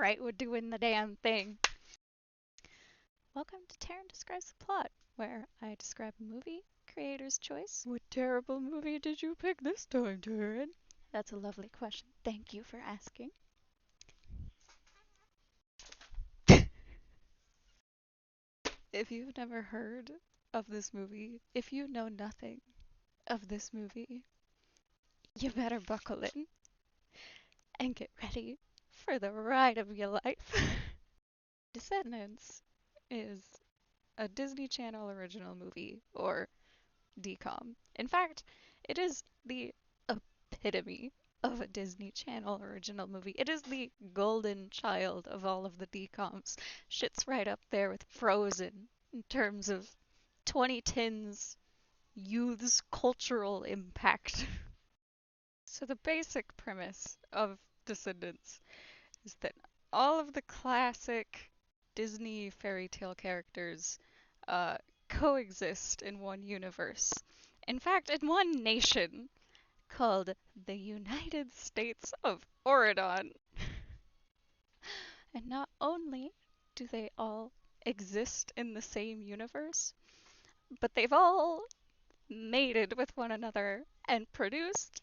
right, we're doing the damn thing. Welcome to Taryn Describes the Plot, where I describe a movie, creator's choice. What terrible movie did you pick this time, Taryn? That's a lovely question. Thank you for asking. If you've never heard of this movie, if you know nothing of this movie, you better buckle in and get ready for the ride of your life. Descendants is a Disney Channel original movie, or DCOM. In fact, it is the epitome of a Disney Channel original movie. It is the golden child of all of the DCOMs. Shit's right up there with Frozen in terms of 2010's youth's cultural impact. So the basic premise of Descendants is that all of the classic Disney fairy tale characters uh, coexist in one universe. In fact, in one nation called the United States of Oregon. And not only do they all exist in the same universe, but they've all mated with one another and produced,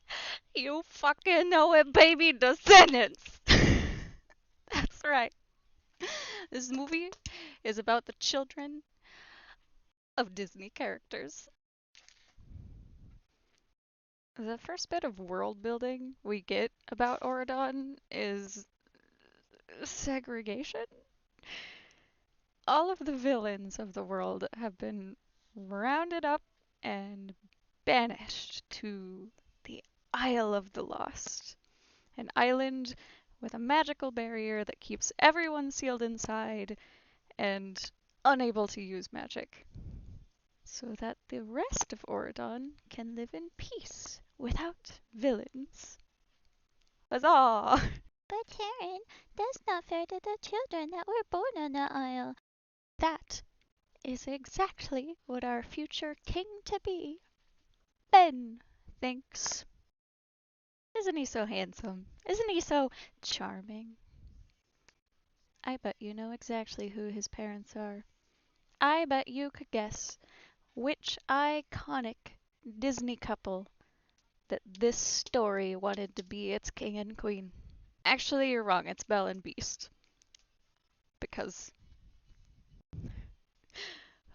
you fucking know it, baby, descendants. That's right. This movie is about the children of Disney characters. The first bit of world building we get about Oregon is segregation. All of the villains of the world have been rounded up and banished to the Isle of the Lost, an island with a magical barrier that keeps everyone sealed inside and unable to use magic, so that the rest of Oregon can live in peace without villains. Huzzah! But Taryn, that's not fair to the children that were born on the isle. That is exactly what our future king-to-be, Ben, thinks. Isn't he so handsome? Isn't he so charming? I bet you know exactly who his parents are. I bet you could guess which iconic Disney couple that this story wanted to be its king and queen. Actually, you're wrong. It's Belle and Beast. Because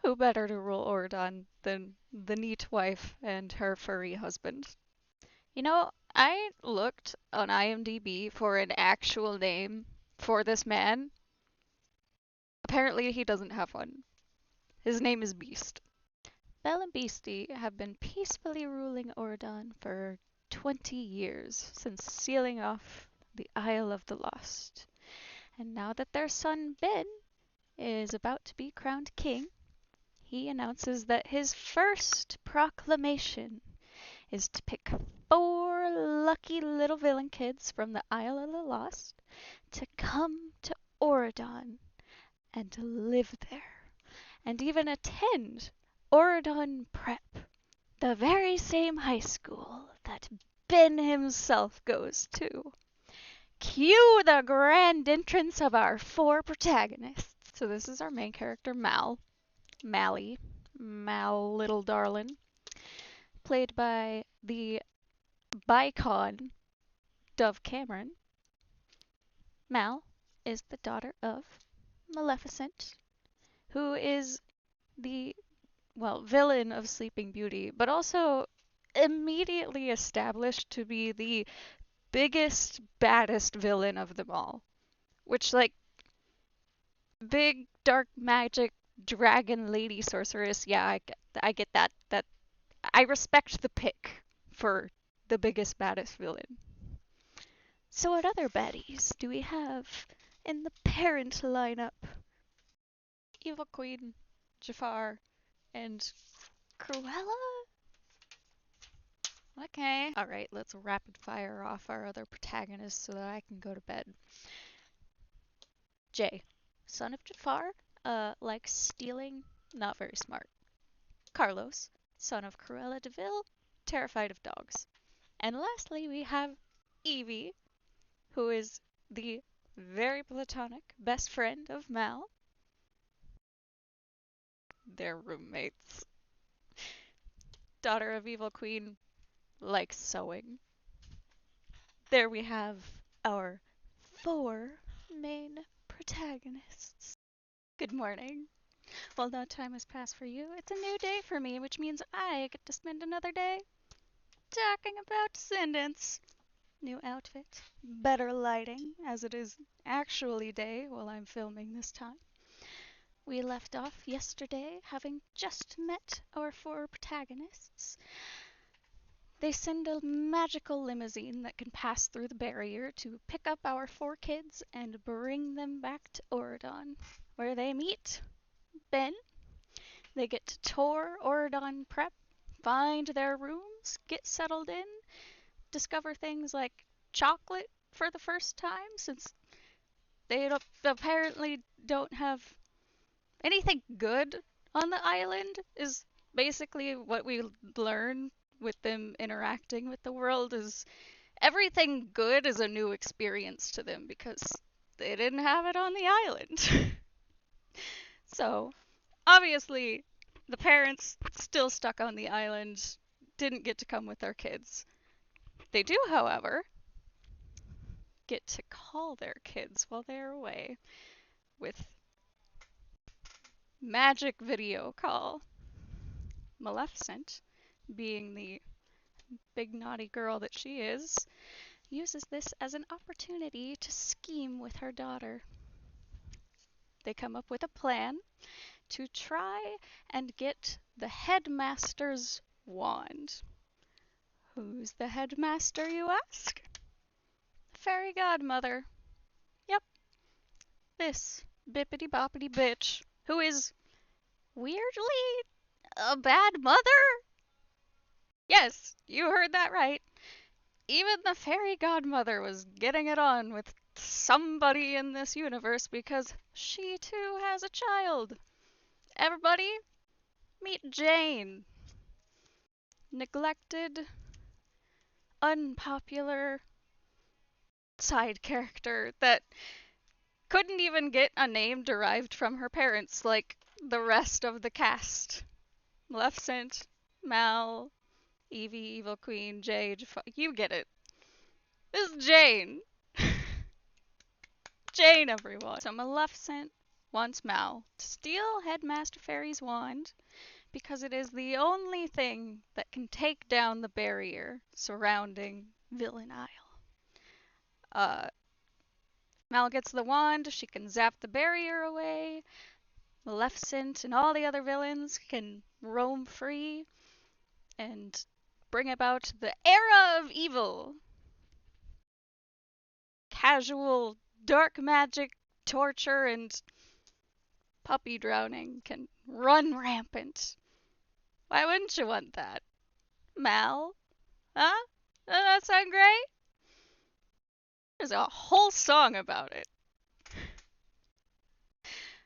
who better to rule Oregon than the neat wife and her furry husband? You know, I looked on IMDb for an actual name for this man. Apparently, he doesn't have one. His name is Beast. Belle and Beastie have been peacefully ruling Oregon for 20 years since sealing off the Isle of the Lost. And now that their son Ben is about to be crowned king, he announces that his first proclamation is to pick 4 lucky little villain kids from the Isle of the Lost to come to Oregon and to live there, and even attend Oregon Prep, the very same high school that Ben himself goes to. Cue the grand entrance of our 4 protagonists. So this is our main character, Mally, Mal Little Darlin', played by the Bicon Dove Cameron. Mal is the daughter of Maleficent, who is the, well, villain of Sleeping Beauty, but also immediately established to be the biggest, baddest villain of them all. Which, like, big, dark magic, dragon lady sorceress, yeah, I get that. I respect the pick for the biggest, baddest villain. So what other baddies do we have in the parent lineup? Evil Queen, Jafar, and Cruella? Okay. Alright, let's rapid fire off our other protagonists so that I can go to bed. Jay, son of Jafar, likes stealing, not very smart. Carlos, son of Cruella de Vil, terrified of dogs. And lastly, we have Evie, who is the very platonic best friend of Mal. They're roommates. Daughter of Evil Queen likes sewing. There we have our four main protagonists. Good morning. Well, no time has passed for you. It's a new day for me, which means I get to spend another day talking about Descendants. New outfit, better lighting, as it is actually day while I'm filming this time. We left off yesterday having just met our four protagonists. They send a magical limousine that can pass through the barrier to pick up our four kids and bring them back to Oridon, where they meet Ben. They get to tour Oridon Prep, find their rooms, get settled in, discover things like chocolate for the first time since they apparently don't have anything good on the island, is basically what we learn with them interacting with the world. Is everything good is a new experience to them because they didn't have it on the island. So obviously the parents still stuck on the island didn't get to come with their kids. They do, however, get to call their kids while they're away with magic video call. Maleficent, being the big naughty girl that she is, uses this as an opportunity to scheme with her daughter. They come up with a plan to try and get the headmaster's wand. Who's the headmaster, you ask? Fairy godmother. Yep, this bippity boppity bitch, who is weirdly a bad mother? Yes, you heard that right. Even the fairy godmother was getting it on with somebody in this universe because she too has a child. Everybody, meet Jane. Neglected, unpopular side character that couldn't even get a name derived from her parents like the rest of the cast. Maleficent, Mal, Evie, Evil Queen, Jade, you get it. This is Jane. Jane, everyone. So Maleficent wants Mal to steal Headmaster Fairy's wand because it is the only thing that can take down the barrier surrounding Villain Isle. Mal gets the wand, she can zap the barrier away. Maleficent and all the other villains can roam free and bring about the era of evil. Casual dark magic, torture, and puppy drowning can run rampant. Why wouldn't you want that? Mal? Huh? Doesn't that sound great? There's a whole song about it.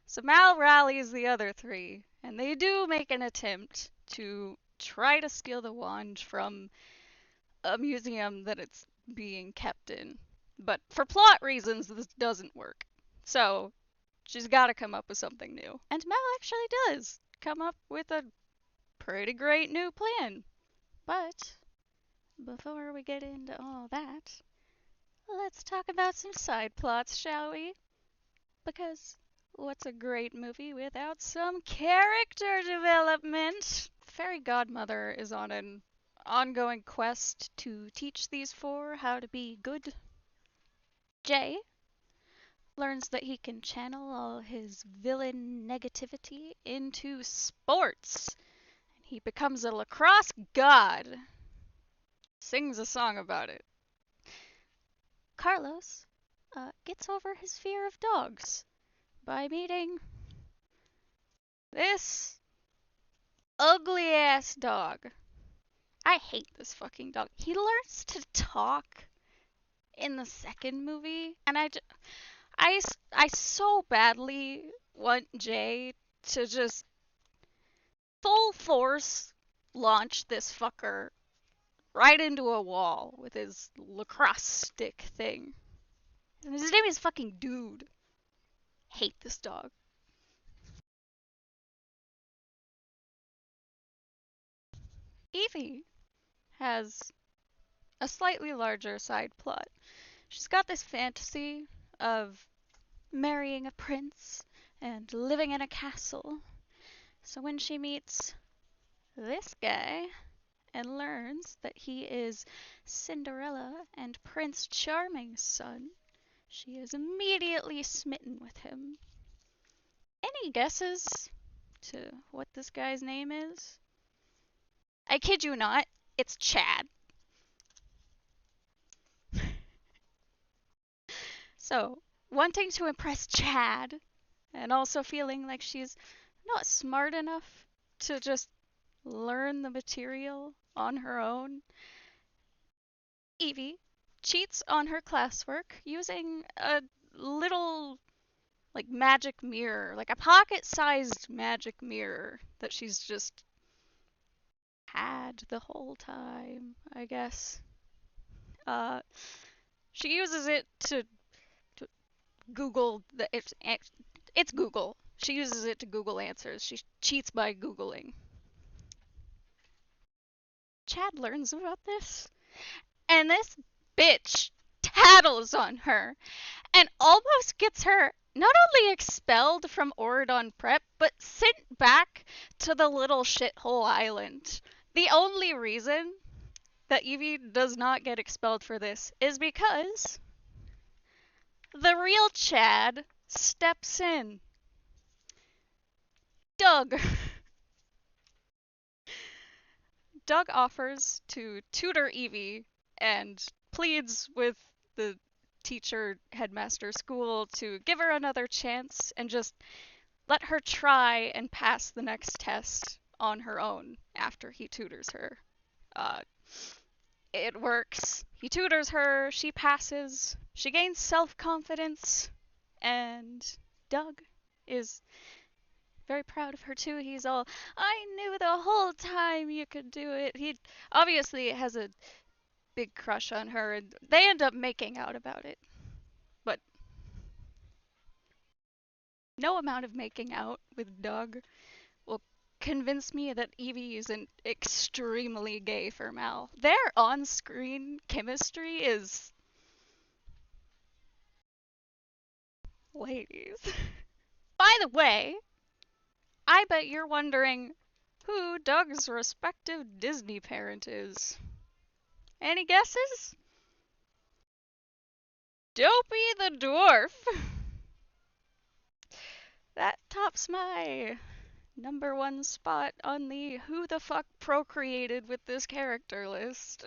So Mal rallies the other three, and they do make an attempt to try to steal the wand from a museum that it's being kept in. But for plot reasons, this doesn't work. So she's got to come up with something new. And Mal actually does come up with a pretty great new plan. But before we get into all that, let's talk about some side plots, shall we? Because what's a great movie without some character development? Fairy Godmother is on an ongoing quest to teach these four how to be good. Jay learns that he can channel all his villain negativity into sports. He becomes a lacrosse god. Sings a song about it. Carlos gets over his fear of dogs by meeting this ugly ass dog. I hate this fucking dog. He learns to talk in the second movie, and I so badly want Jay to just full force launch this fucker right into a wall with his lacrosse stick thing. His name is fucking Dude. Hate this dog. Evie has a slightly larger side plot. She's got this fantasy of marrying a prince and living in a castle. So when she meets this guy and learns that he is Cinderella and Prince Charming's son, she is immediately smitten with him. Any guesses to what this guy's name is? I kid you not, it's Chad. So, wanting to impress Chad and also feeling like she's not smart enough to just learn the material on her own, Evie cheats on her classwork using a little like magic mirror, like a pocket-sized magic mirror that she's just had the whole time, I guess. Uh, she uses it to Google it's Google. She uses it to Google answers. She cheats by Googling. Chad learns about this, and this bitch tattles on her and almost gets her not only expelled from Oridon Prep, but sent back to the little shithole island. The only reason that Evie does not get expelled for this is because the real Chad steps in. Doug. Doug offers to tutor Evie and pleads with the teacher, headmaster, school to give her another chance and just let her try and pass the next test on her own after he tutors her. Uh, it works. He tutors her, she passes, she gains self confidence, and Doug is very proud of her too. He's all, I knew the whole time you could do it. He obviously has a big crush on her, and they end up making out about it. But no amount of making out with Doug will convince me that Evie isn't extremely gay for Mal. Their on screen chemistry is. Ladies. By the way, I bet you're wondering who Doug's respective Disney parent is. Any guesses? Dopey the Dwarf. That tops my number 1 spot on the who the fuck procreated with this character list.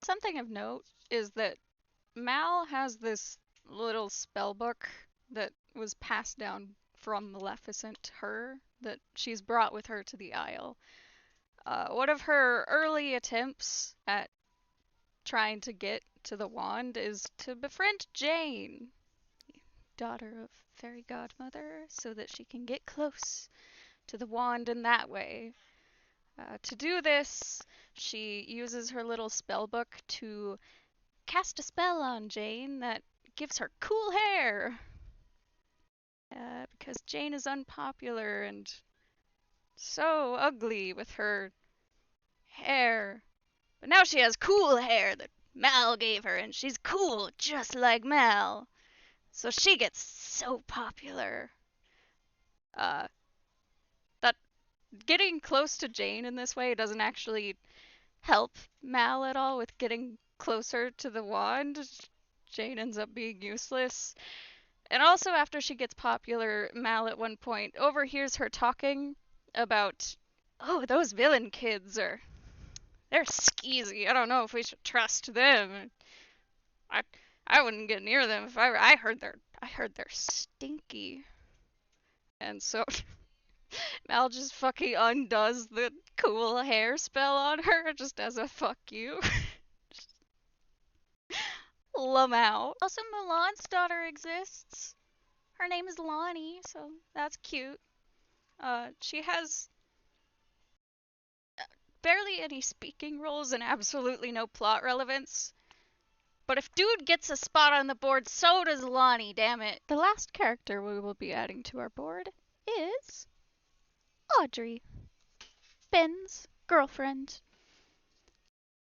Something of note is that Mal has this little spell book that was passed down from Maleficent to her that she's brought with her to the Isle. One of her early attempts at trying to get to the wand is to befriend Jane, daughter of Fairy Godmother, so that she can get close to the wand in that way. To do this, she uses her little spell book to cast a spell on Jane that gives her cool hair. Because Jane is unpopular and so ugly with her hair. But now she has cool hair that Mal gave her, and she's cool just like Mal. So she gets so popular. Uh, that getting close to Jane in this way doesn't actually help Mal at all with getting closer to the wand. Jane ends up being useless. And also, after she gets popular, Mal at one point overhears her talking about, oh, those villain kids they're skeezy. I don't know if we should trust them. I I wouldn't get near them if I heard they're stinky. And so Mal just fucking undoes the cool hair spell on her just as a fuck you. Lamau. Also, Mulan's daughter exists. Her name is Lonnie, so that's cute. She has barely any speaking roles and absolutely no plot relevance, But if Dude gets a spot on the board, so does Lonnie, damn it. The last character we will be adding to our board is Audrey, Ben's girlfriend.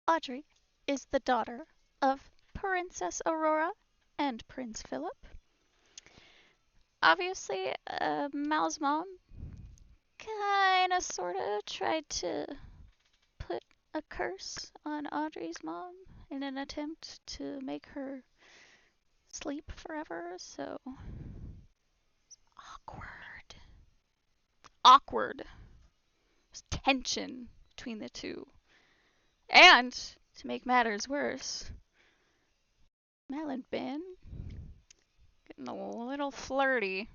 Audrey is the daughter of Princess Aurora and Prince Philip. Obviously, Mal's mom kinda sorta tried to put a curse on Audrey's mom in an attempt to make her sleep forever, so awkward. Awkward. There's tension between the two. And, to make matters worse, Mal and Ben getting a little flirty.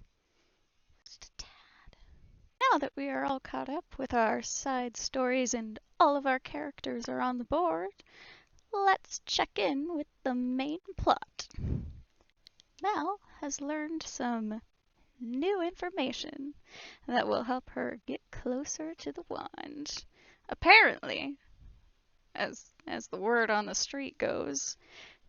Just a tad. Now that we are all caught up with our side stories and all of our characters are on the board, let's check in with the main plot. Mal has learned some new information that will help her get closer to the wand. Apparently, as the word on the street goes,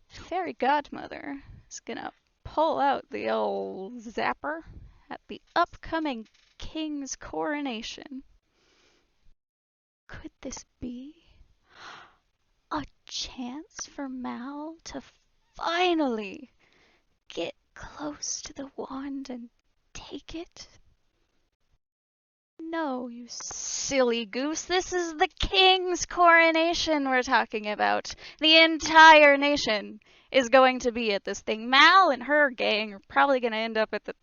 Fairy Godmother is gonna pull out the old zapper at the upcoming king's coronation. Could this be a chance for Mal to finally get close to the wand and take it? No, you silly goose. This is the king's coronation we're talking about. The entire nation is going to be at this thing. Mal and her gang are probably going to end up at the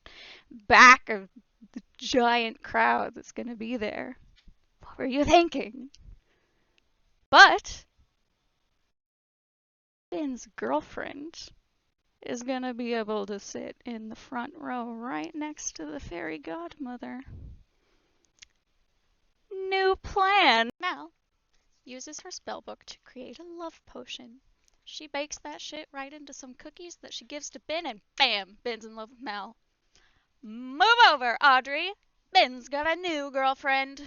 back of the giant crowd that's going to be there. What were you thinking? But Finn's girlfriend is going to be able to sit in the front row right next to the fairy godmother. New plan! Mal uses her spellbook to create a love potion. She bakes that shit right into some cookies that she gives to Ben, and bam! Ben's in love with Mal. Move over, Audrey! Ben's got a new girlfriend!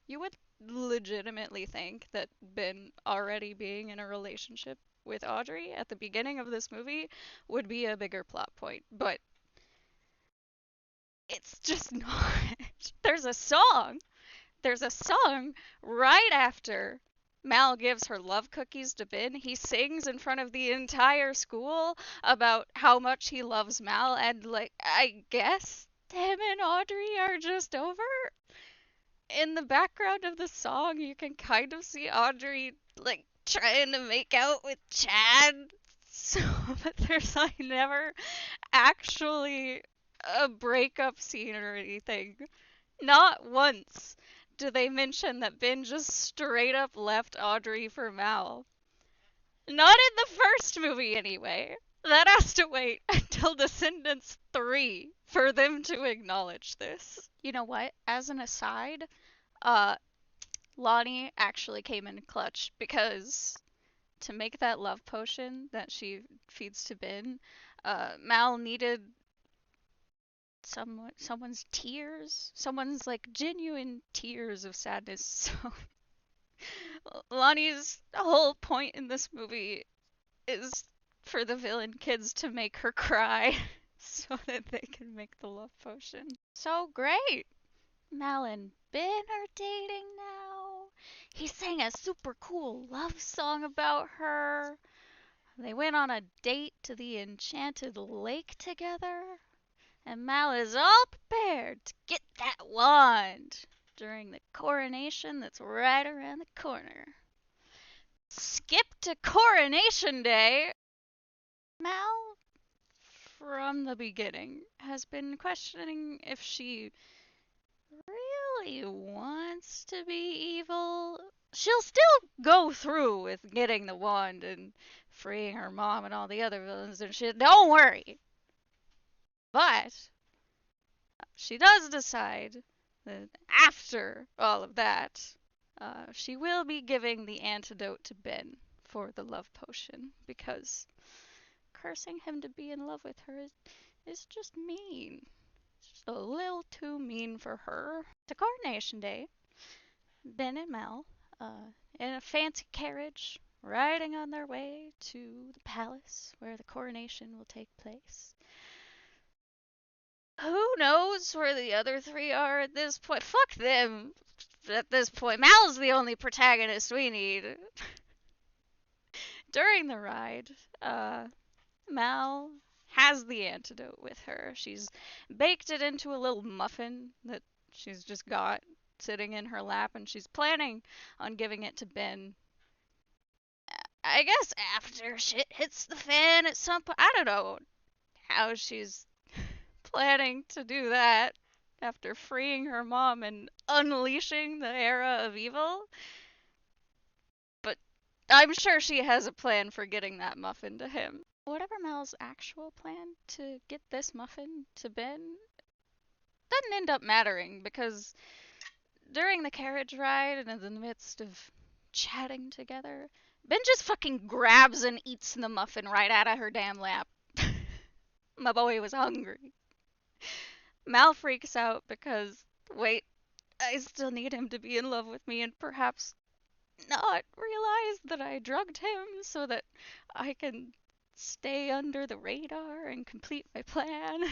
You would legitimately think that Ben already being in a relationship with Audrey at the beginning of this movie would be a bigger plot point, but it's just not. There's a song right after Mal gives her love cookies to Ben. He sings in front of the entire school about how much he loves Mal, and, like, I guess him and Audrey are just over. In the background of the song, you can kind of see Audrey, like, trying to make out with Chad. So, but there's, like, never actually a breakup scene or anything. Not once do they mention that Ben just straight up left Audrey for Mal. Not in the first movie, anyway. That has to wait until Descendants 3 for them to acknowledge this. You know what? As an aside, uh, Lonnie actually came in clutch because to make that love potion that she feeds to Ben, Mal needed someone's tears, someone's like genuine tears of sadness. So Lonnie's whole point in this movie is for the villain kids to make her cry so that they can make the love potion. So great! Mal and Ben are dating now. He sang a super cool love song about her. They went on a date to the enchanted lake together. And Mal is all prepared to get that wand during the coronation that's right around the corner. Skip to Coronation Day! Mal, from the beginning, has been questioning if she really wants to be evil. She'll still go through with getting the wand and freeing her mom and all the other villains and shit. Don't worry. But she does decide that after all of that, she will be giving the antidote to Ben for the love potion because cursing him to be in love with her is just mean. It's just a little too mean for her. To Coronation Day, Ben and Mel, in a fancy carriage, riding on their way to the palace where the coronation will take place. Who knows where the other three are at this point? Fuck them at this point. Mal's the only protagonist we need. During the ride, Mal has the antidote with her. She's baked it into a little muffin that she's just got sitting in her lap, and she's planning on giving it to Ben. I guess after shit hits the fan at some point. I don't know how she's planning to do that after freeing her mom and unleashing the era of evil. But I'm sure she has a plan for getting that muffin to him. Whatever Mal's actual plan to get this muffin to Ben doesn't end up mattering because during the carriage ride and in the midst of chatting together, Ben just fucking grabs and eats the muffin right out of her damn lap. My boy was hungry. Mal freaks out because, wait, I still need him to be in love with me and perhaps not realize that I drugged him so that I can stay under the radar and complete my plan.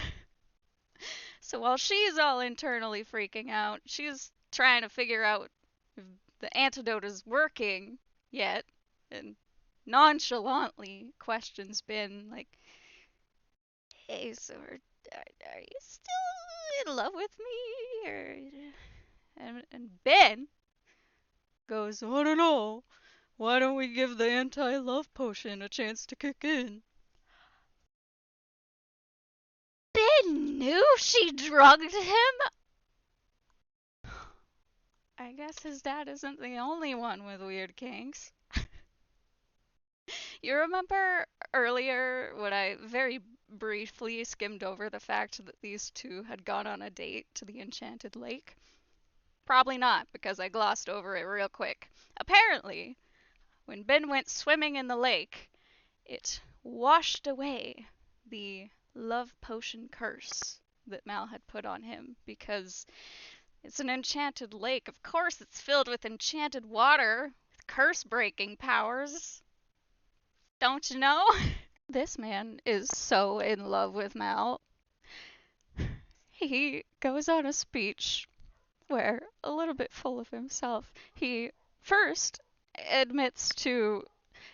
So while she's all internally freaking out, she's trying to figure out if the antidote is working yet, and nonchalantly questions Ben, like, hey, so are you still in love with me? Or... And Ben goes, I don't know. Why don't we give the anti-love potion a chance to kick in? Ben knew she drugged him? I guess his dad isn't the only one with weird kinks. You remember earlier when I very briefly skimmed over the fact that these two had gone on a date to the Enchanted Lake? Probably not, because I glossed over it real quick. Apparently, when Ben went swimming in the lake, it washed away the love potion curse that Mal had put on him because it's an enchanted lake. Of course, it's filled with enchanted water with curse breaking powers. Don't you know? This man is so in love with Mal. He goes on a speech where, a little bit full of himself, he first admits to,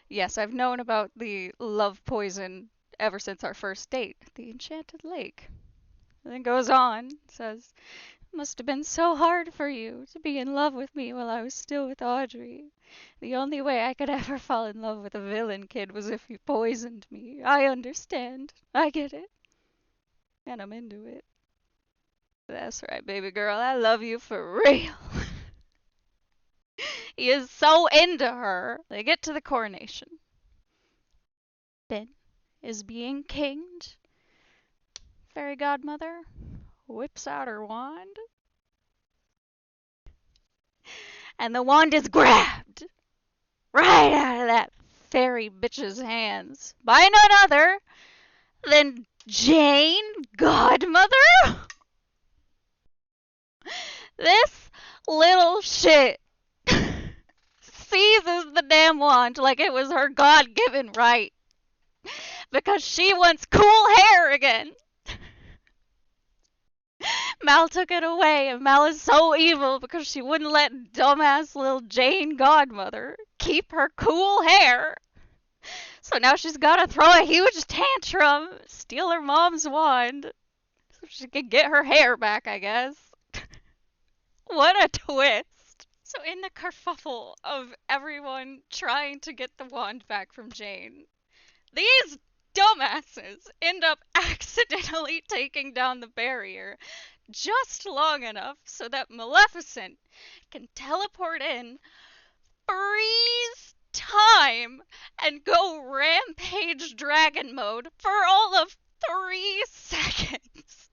yes, I've known about the love poison ever since our first date, the Enchanted Lake. And then goes on, says, it must have been so hard for you to be in love with me while I was still with Audrey. The only way I could ever fall in love with a villain kid was if you poisoned me. I understand. I get it. And I'm into it. That's right, baby girl. I love you for real. He is so into her. They get to the coronation. Ben is being kinged. Fairy godmother whips out her wand. And the wand is grabbed right out of that fairy bitch's hands by none other than Jane Godmother. This little shit seizes the damn wand like it was her God-given right because she wants cool hair again. Mal took it away, and Mal is so evil because she wouldn't let dumbass little Jane Godmother keep her cool hair. So now she's gotta throw a huge tantrum, steal her mom's wand, so she can get her hair back, I guess. What a twist. So in the kerfuffle of everyone trying to get the wand back from Jane, these dumbasses end up accidentally taking down the barrier just long enough so that Maleficent can teleport in, freeze time, and go rampage dragon mode for all of 3 seconds.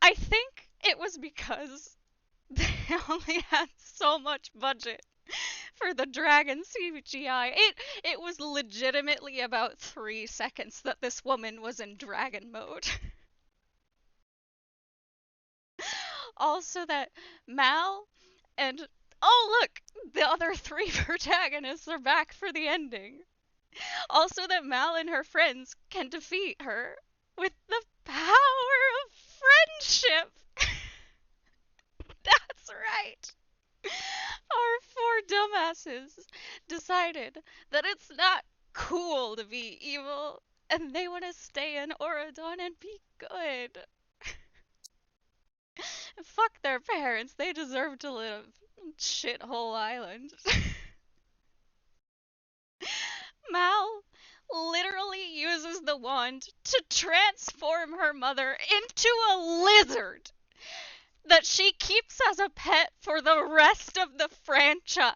I think it was because they only had so much budget for the dragon CGI. It was legitimately about 3 seconds that this woman was in dragon mode. Also, that Mal and oh, look, the other three protagonists are back for the ending. Also, that Mal and her friends can defeat her with the power of friendship. That's right. Our four dumbasses decided that it's not cool to be evil and they want to stay in Oradon and be good. Fuck their parents, they deserve to live shithole island. Mal literally uses the wand to transform her mother into a lizard that she keeps as a pet for the rest of the franchise.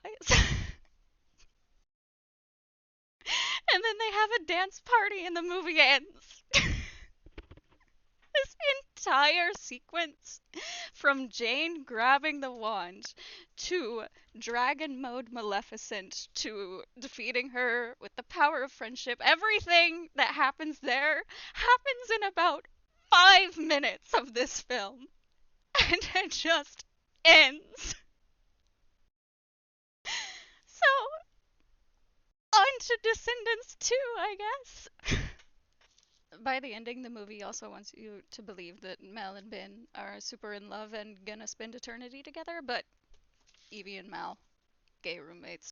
And then they have a dance party and the movie ends. This entire sequence, from Jane grabbing the wand to dragon mode Maleficent to defeating her with the power of friendship, everything that happens there happens in about 5 minutes of this film. And it just ends. So, on to Descendants 2, I guess. By the ending, the movie also wants you to believe that Mel and Ben are super in love and gonna spend eternity together, but Evie and Mal, gay roommates.